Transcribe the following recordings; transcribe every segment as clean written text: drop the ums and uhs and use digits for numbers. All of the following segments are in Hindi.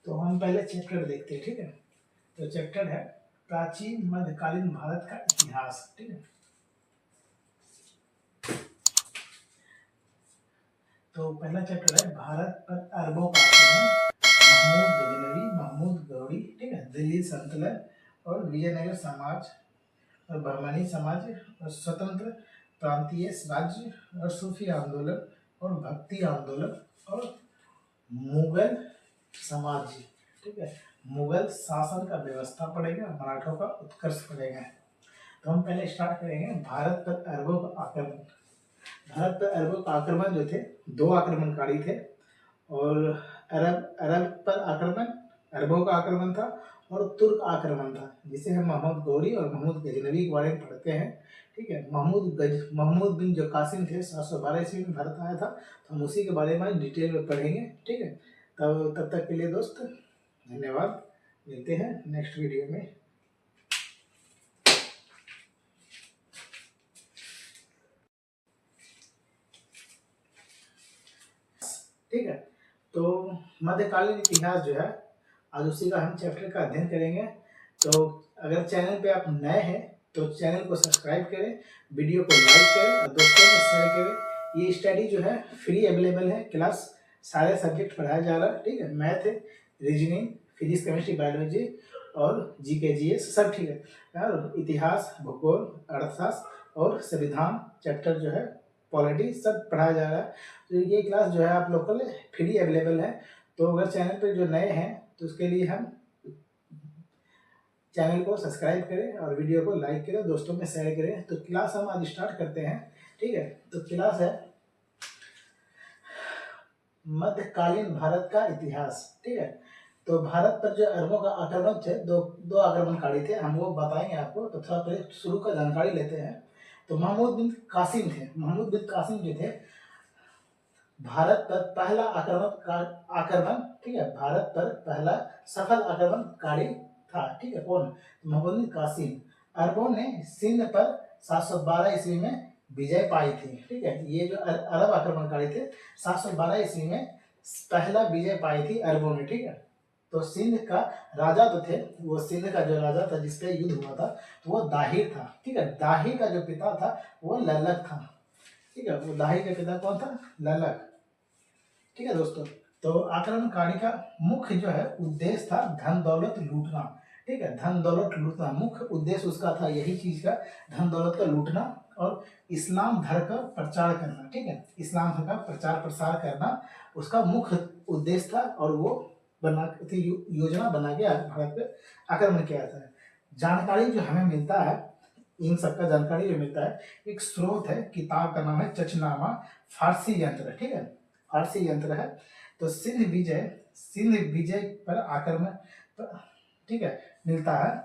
तो हम पहले चैप्टर देखते हैं, ठीक है। तो चैप्टर है प्राचीन मध्यकालीन भारत का इतिहास, ठीक है। तो पहला चैप्टर है भारत पर अरबों का आक्रमण, महमूद गजनवी, महमूद गौरी, ठीक है, दिल्ली सल्तनत और विजयनगर समाज और बहमानी समाज और स्वतंत्र प्रांतीय राज्य और सूफी आंदोलन और भक्ति आंदोलन और मुगल समाज, ठीक है। मुगल शासन का व्यवस्था पड़ेगा, मराठों का उत्कर्ष पड़ेगा। तो हम पहले स्टार्ट करेंगे भारत पर अरबों का आक्रमण। भारत पर अरबों का आक्रमण जो थे, दो आक्रमणकारी थे और अरब पर आक्रमण, अरबों का आक्रमण था और तुर्क आक्रमण था, जिसे हम महमूद गौरी और महमूद गजनवी के बारे में पढ़ते हैं, ठीक है। महमूद बिन जो कासिम थे 712 ईस्वी में भारत आया था, तो हम उसी के बारे में डिटेल में पढ़ेंगे, ठीक है। तब तक के लिए दोस्त धन्यवाद, मिलते हैं नेक्स्ट वीडियो में। ठीक है, तो मध्यकालीन इतिहास जो है आज उसी का हम चैप्टर का अध्ययन करेंगे। तो अगर चैनल पे आप नए हैं तो चैनल को सब्सक्राइब करें, वीडियो को लाइक करें और दोस्तों में शेयर करें। ये स्टडी जो है फ्री अवेलेबल है, क्लास सारे सब्जेक्ट पढ़ाया जा रहा है, ठीक है। मैथ है, रीजनिंग, फिजिक्स, केमिस्ट्री, बायोलॉजी और जीके जीएस सब, ठीक है। और इतिहास, भूगोल, अर्थशास्त्र और संविधान चैप्टर जो है, पॉलिटी सब पढ़ाया जा रहा है। तो ये क्लास जो है आप लोग के लिए फ्री अवेलेबल है। तो अगर चैनल पर जो नए हैं तो उसके लिए हम चैनल को सब्सक्राइब करें और वीडियो को लाइक करें, दोस्तों में शेयर करें। तो क्लास हम आज स्टार्ट करते हैं, ठीक है। तो क्लास है मध्यकालीन भारत का इतिहास, ठीक है। तो भारत पर जो अरबों का आक्रमण थे, दो आक्रमणकारी थे, हम वो बताएंगे आपको। तो थोड़ा पहले शुरू का जानकारी लेते हैं। तो महमूद बिन कासिम थे। महमूद बिन कासिम जो थे भारत पर पहला आक्रमण, ठीक है, भारत पर पहला सफल आक्रमणकारी था, ठीक है। कौन? महमूद बिन कासिम। अरबों ने सिंध पर 712 ईस्वी में विजय पाई थी, ठीक है। ये जो अरब आक्रमणकारी थे 712 ईस्वी में पहला विजय पाई थी अरबों ने, ठीक है। तो सिंध का राजा तो थे, वो सिंध का जो राजा था जिसपे युद्ध हुआ था, तो वो दाहिर था, ठीक है। दाहिर का जो पिता था वो लल्लक था, ठीक है। वो दाहिर का पिता कौन था? लल्लक, ठीक है दोस्तों। तो आक्रमणकारी का मुख्य जो है उद्देश्य था धन दौलत लूटना, ठीक है। धन दौलत लूटना मुख्य उद्देश्य उसका था, यही चीज का, धन दौलत का लूटना और इस्लाम धर्म का प्रचार करना, ठीक है। इस्लाम धर्म का प्रचार प्रसार करना उसका मुख्य उद्देश्य था और वो योजना बना के भारत पे आक्रमण किया था। जानकारी जो हमें मिलता है, इन सबका जानकारी जो मिलता है, एक स्रोत है, किताब का नाम है चचनामा, फारसी यंत्र, ठीक है, फारसी यंत्र है। तो सिंध विजय पर आक्रमण, ठीक है, मिलता है,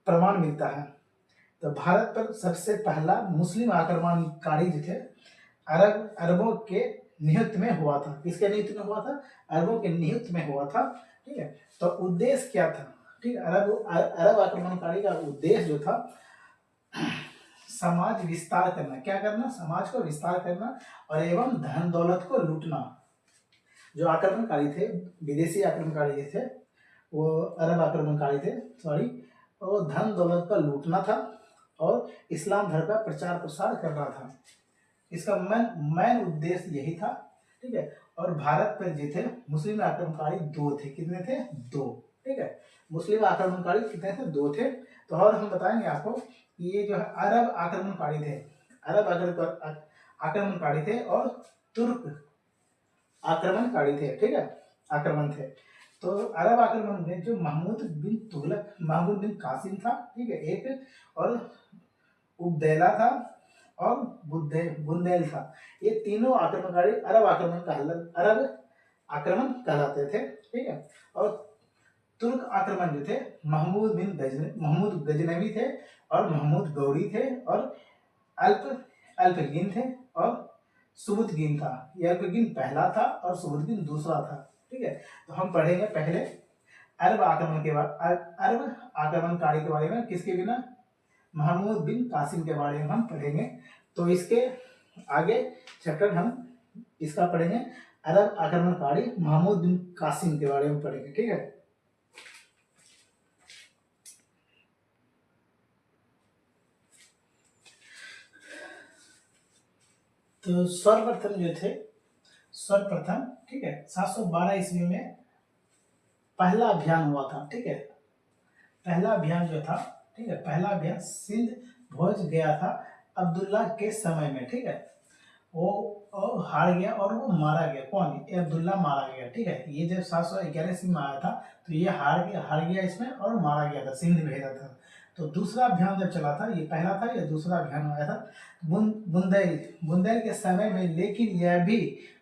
प्रमाण मिलता है। तो भारत पर सबसे पहला मुस्लिम आक्रमणकारी जो थे अरबों के नियुक्त में हुआ था। किसके नियुक्त में हुआ था? अरबों के नियुक्त में हुआ था, ठीक है। तो उद्देश्य क्या था? ठीक, अरब आक्रमणकारी का उद्देश्य जो था समाज विस्तार करना। क्या करना? समाज को विस्तार करना और एवं धन दौलत को लूटना। जो आक्रमणकारी थे, विदेशी आक्रमणकारी थे, वो अरब आक्रमणकारी थे, सॉरी, वो धन दौलत का लूटना था और इस्लाम धर्म का प्रचार प्रसार करना था। इसका मेन उद्देश्य यही था, ठीक है। और भारत पर जो थे मुस्लिम आक्रमणकारी दो थे। कितने थे? दो, ठीक है। मुस्लिम आक्रमणकारी कितने थे? दो थे। तो और हम बताएंगे आपको, ये जो है अरब आक्रमणकारी थे, अरब आक्रमणकारी थे और तुर्क आक्रमणकारी थे, ठीक है, आक्रमण थे। तो अरब आक्रमण में जो महमूद बिन कासिम था, ठीक है, एक, और उबदैला था और बुंदेल था। ये तीनों आक्रमणकारी अरब आक्रमण कहलाते थे, ठीक है। और तुर्क आक्रमण जो थे महमूद गजनवी थे और महमूद गौरी थे और अल्पगिन थे और सुबुतगिन था। ये अल्पगिन पहला था और सुबुतगिन दूसरा था, ठीक है। तो हम पढ़ेंगे पहले अरब आक्रमणकारी के बारे में। किसके बिना? महमूद बिन कासिम के बारे में हम पढ़ेंगे। तो इसके आगे चैप्टर हम इसका पढ़ेंगे अरब आक्रमणकारी महमूद बिन कासिम के बारे में पढ़ेंगे, ठीक है। तो सर्वप्रथम जो थे, सर्वप्रथम, ठीक है, 712 ईस्वी में पहला अभियान हुआ था, ठीक है। पहला अभियान जो था, ठीक है, पहला अभियान सिंध पहुंच गया था अब्दुल्ला के समय में, ठीक है। वो हार गया और वो मारा गया। कौन? ये अब्दुल्ला मारा गया, ठीक है। ये जब 711 ईस्वी में आया था तो ये हार गया इसमें और मारा गया था, सिंध भेजा था। तो दूसरा अभियान जब चला था, ये पहला था, ये दूसरा अभियान आया था बुंदेल के समय में, लेकिन यह भी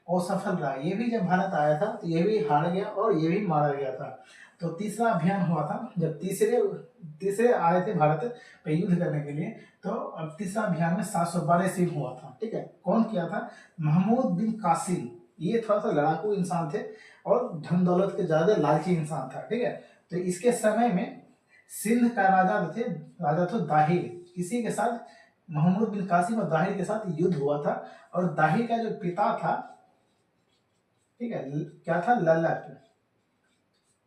असफल रहा। ये भी जब भारत आया था तो ये भी हार गया और ये भी मारा गया था। तो तीसरा अभियान हुआ था जब तीसरे आए थे भारत पे युद्ध करने के लिए। तो अब तीसरा अभियान में 712 ईस्वी हुआ था, ठीक है। कौन किया था? महमूद बिन कासिम। ये थोड़ा सा लड़ाकू इंसान थे और धन दौलत के ज्यादा लालची इंसान था, ठीक है। तो इसके समय में सिंध का राजा था दाहिर। इसी के साथ महमूद बिन कासिम और दाहिर के साथ युद्ध हुआ था। और दाहिर का जो पिता था, ठीक है, क्या था? ललक।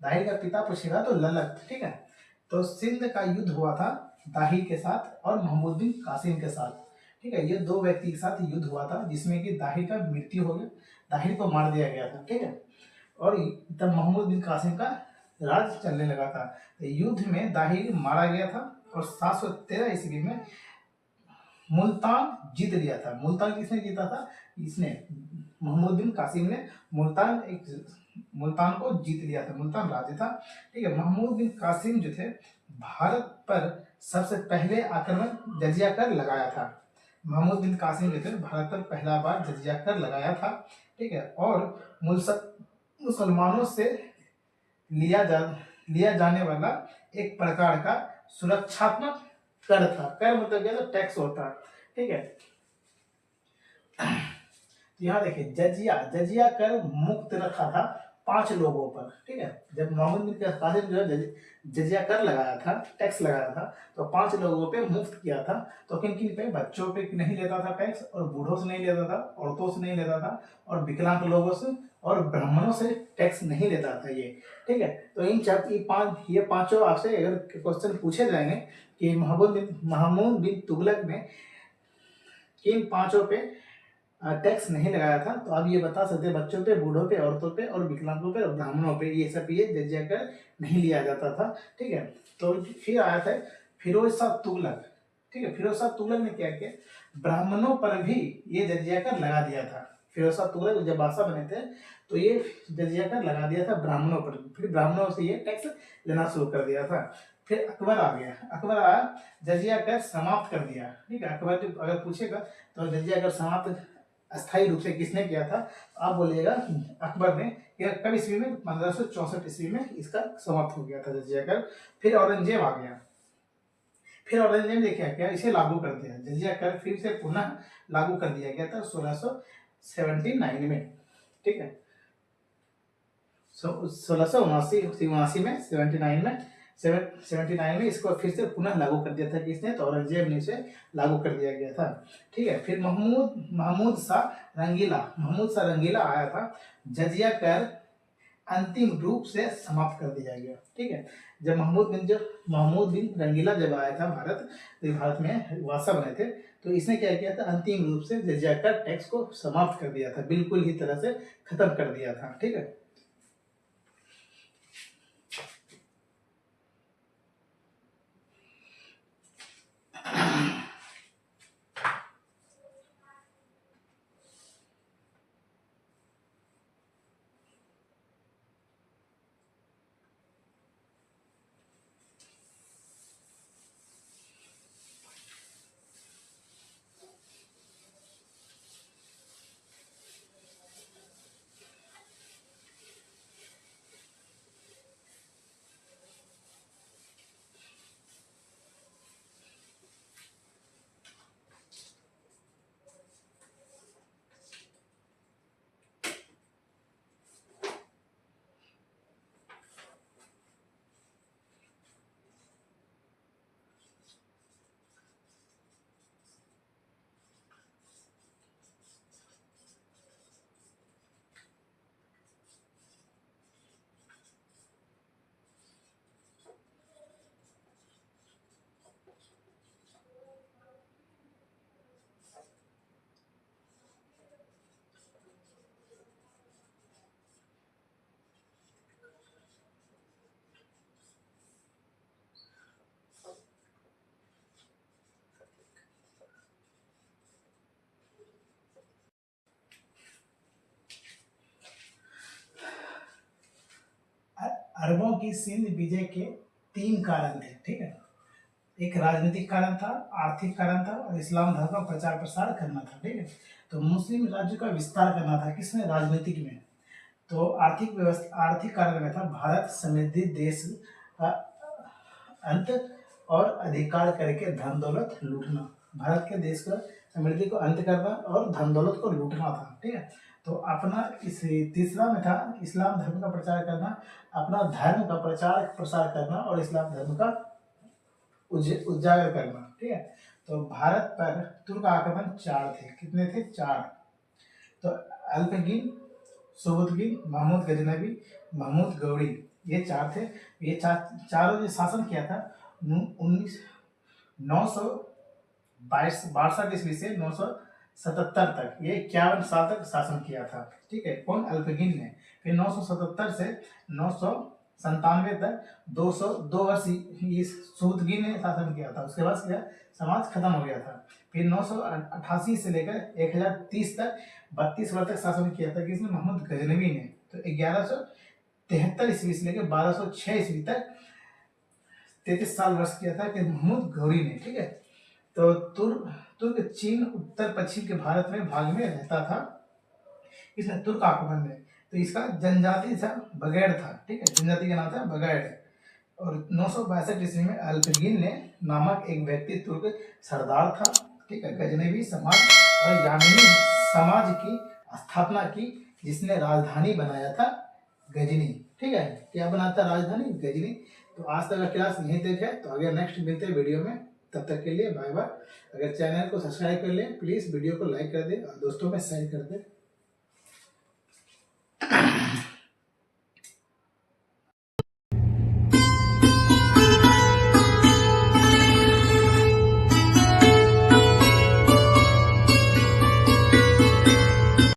दाहिर का पिता पूछेगा तो ललक, ठीक है। तो सिंध का युद्ध हुआ था दाहिर के साथ और महमूद बिन कासिम के साथ, ठीक है। ये दो व्यक्ति के साथ युद्ध हुआ था जिसमें कि दाहिर का मृत्यु हो गया, दाहिर को मार दिया गया था, ठीक है। और तब महमूद बिन कासिम का राज चलने लगा था। तो युद्ध में दाहिर मारा गया था और 713 ईस्वी में मुल्तान जीत लिया था। मुल्तान किसने जीता था? इसने, महमूद बिन कासिम ने मुल्तान को जीत लिया था। मुल्तान राज्य था, ठीक है। महमूद बिन कासिम जो थे, भारत पर सबसे पहले आक्रमण जजिया कर लगाया था। महमूद बिन कासिम जो थे, भारत पर पहला बार जजिया कर लगाया था, ठीक है। और मुसलमानों से लिया जाने वाला एक प्रकार का सुरक्षात्मक कर था। कर मतलब क्या? तो टैक्स होता है, ठीक है। यहाँ देखिए, जजिया कर मुक्त रखा था 5 लोगों पर, ठीक है। जब मोहम्मद बिन कासिम जो है जजिया कर लगाया था, टैक्स लगाया था, तो 5 लोगों पे मुफ्त किया था। तो किन किन पे? बच्चों पे नहीं लेता था टैक्स, और बूढ़ों से नहीं लेता था, औरतों से नहीं लेता था, और विकलांग लोगों से और ब्राह्मणों से टैक्स नहीं लेता था ये, ठीक है। तो ये पांचों आपसे अगर क्वेश्चन पूछे जाएंगे कि महमूद बिन तुगलक ने किन 5 पे टैक्स नहीं लगाया था, तो आप ये बता सकते हैं बच्चों पे, बूढ़ों पे, औरतों पे और विकलांगों पे और ब्राह्मणों पे, ये सब ये जजिया कर नहीं लिया जाता था, ठीक है। तो फिर आया था फिरोज शाह तुगलक, ठीक है। फिरोज शाह तुगलक ने क्या किया? ब्राह्मणों पर भी ये जजिया कर लगा दिया था। फिरोज शाह तुगलक जब बादशाह बने थे तो ये जजिया कर लगा दिया था ब्राह्मणों पर, फिर ब्राह्मणों से ये टैक्स लेना शुरू कर दिया था। फिर अकबर आ गया, अकबर आया, जजिया कर समाप्त कर दिया, ठीक है। अकबर जब अगर पूछेगा तो जजिया कर समाप्त अस्थायी रूप से किसने किया था? आप बोलिएगा अकबर ने। कब ईस्वी में? 1564 ईस्वी में इसका समाप्त हो गया था जजिया कर। फिर औरंगजेब आ गया, फिर औरंगजेब ने क्या किया? इसे लागू कर दिया, जजिया कर फिर से पुनः लागू कर दिया गया था 1679 में, ठीक है। 1679 में 79 में इसको फिर से पुनः लागू कर दिया था किसने? तो औरंगजेब ने इसे लागू कर दिया गया था, ठीक है। फिर महमूद शाह रंगीला आया था, जजिया कर अंतिम रूप से समाप्त कर दिया गया, ठीक है। जब महमूद बिन रंगीला जब आया था भारत, तो भारत में वासा बने थे, तो इसने क्या किया था? अंतिम रूप से जजिया कर टैक्स को समाप्त कर दिया था, बिल्कुल ही तरह से खत्म कर दिया था, ठीक है। अरबों की सिंध विजय के 3 कारण थे, ठीक है। एक राजनीतिक कारण था, आर्थिक कारण था और इस्लाम धर्म का प्रचार प्रसार करना था, ठीक है। तो मुस्लिम राज्य का विस्तार करना था, किसमें? राजनीतिक में। तो आर्थिक व्यवस्था, आर्थिक कारण में था भारत समृद्धि देश का अंत और अधिकार करके धन दौलत लूटना। भारत के देश का समृद्धि को अंत करना और धन दौलत को लूटना था, ठीक है। तो अपना इस तीसरा में था इस्लाम धर्म का प्रचार करना, अपना धर्म का प्रचार प्रसार करना और इस्लाम धर्म का उजागर करना, ठीक है। तो भारत पर तुर्क आक्रमण 4 थे। कितने थे? 4। तो अल्पगिन, सुबुतगिन, महमूद गजनबी, महमूद गौरी, ये 4 थे। ये चारों ने शासन किया था 962 ईस्वी से 977 तक, ये 51 साल तक शासन किया था, ठीक है। कौन? अल्पगिन ने। फिर 977 से 997 तक 202 वर्ष ये सुबुतगिन ने शासन किया था। उसके बाद क्या? समाज खत्म हो गया था। फिर 988 से लेकर 1030 तक 32 वर्ष तक शासन किया था किसने? महमूद गजनवी ने। तो 1173 ईस्वी से लेकर 1206 ईस्वी तक 33 साल वर्ष किया था कि महमूद गौरी ने, ठीक है। तो तुर्क चीन उत्तर पश्चिम के भारत में भाग में रहता था, इसमें तुर्क आक्रमण में। तो इसका जनजाति था बगैड़ था, ठीक है। जनजाति का नाम था बगैड़। और 962 ईस्वी में अल्पगिन ने नामक एक व्यक्ति तुर्क सरदार था, ठीक है, गजनवी समाज और यामिनी समाज की स्थापना की, जिसने राजधानी बनाया था गजनी, ठीक है। क्या बनाया था? राजधानी गजनी। तो आज तक का क्लास यहीं तक है। तो अगर नेक्स्ट मिलते हैं वीडियो में, तब तक के लिए बाय बाय। अगर चैनल को सब्सक्राइब कर लें, प्लीज़ वीडियो को लाइक कर दें और दोस्तों में शेयर कर दें।